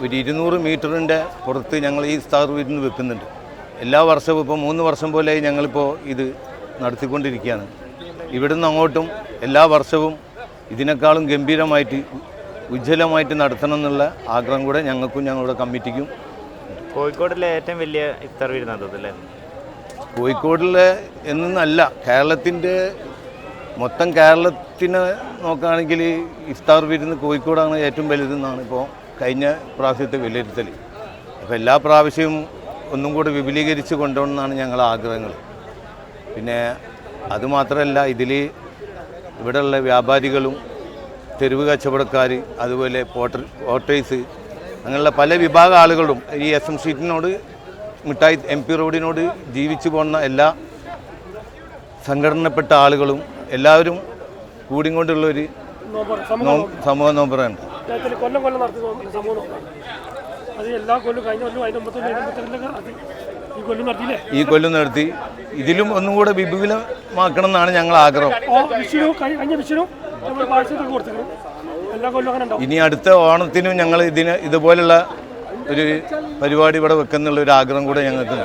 ഒരു 200 മീറ്ററിൻ്റെ പുറത്ത് ഞങ്ങൾ ഈ ഇഫ്താർ വിരുന്ന് വെക്കുന്നുണ്ട്. എല്ലാ വർഷവും ഇപ്പോൾ 3 വർഷം പോലെയായി ഞങ്ങളിപ്പോൾ ഇത് നടത്തിക്കൊണ്ടിരിക്കുകയാണ്. ഇവിടുന്ന് അങ്ങോട്ടും എല്ലാ വർഷവും ഇതിനേക്കാളും ഗംഭീരമായിട്ട് ഉജ്ജ്വലമായിട്ട് നടത്തണം എന്നുള്ള ആഗ്രഹം കൂടെ ഞങ്ങൾക്കും ഞങ്ങളുടെ കമ്മിറ്റിക്കും. കോഴിക്കോടിലെ ഏറ്റവും വലിയ ഇഫ്താർ വിരുന്ന് അതല്ലേ? കോഴിക്കോടിലെ എന്നല്ല, കേരളത്തിൻ്റെ മൊത്തം കേരളത്തിനെ നോക്കുകയാണെങ്കിൽ ഇഫ്താർ വിരുന്ന് കോഴിക്കോടാണ് ഏറ്റവും വലുതെന്നാണ് ഇപ്പോൾ കഴിഞ്ഞ പ്രാവശ്യത്തെ വിലയിരുത്തൽ. അപ്പോൾ എല്ലാ പ്രാവശ്യവും ഒന്നും കൂടി വിപുലീകരിച്ച് കൊണ്ടുപോകണമെന്നാണ് ഞങ്ങളുടെ ആഗ്രഹങ്ങൾ. പിന്നെ അതുമാത്രമല്ല, ഇതിൽ ഇവിടെയുള്ള വ്യാപാരികളും തെരുവ് കച്ചവടക്കാർ, അതുപോലെ പോർട്ടേഴ്സ്, അങ്ങനെയുള്ള പല വിഭാഗ ആളുകളും ഈ SM സ്ട്രീറ്റിനോട്, മിഠായി MP റോഡിനോട് ജീവിച്ചു പോകുന്ന എല്ലാ സംഘടനപ്പെട്ട ആളുകളും എല്ലാവരും കൂടിക്കൊണ്ടുള്ളൊരു സമൂഹ നോമ്പറാണ്. ഈ കൊല്ലം നടത്തി ഇതിലും ഒന്നും കൂടെ വിപുലമാക്കണം എന്നാണ് ഞങ്ങൾ ആഗ്രഹം. ഇനി അടുത്ത ഓണത്തിനും ഞങ്ങൾ ഇതുപോലുള്ള ഒരു പരിപാടി ഇവിടെ വെക്കുന്നുള്ള ഒരു ആഗ്രഹം കൂടെ ഞങ്ങൾക്ക്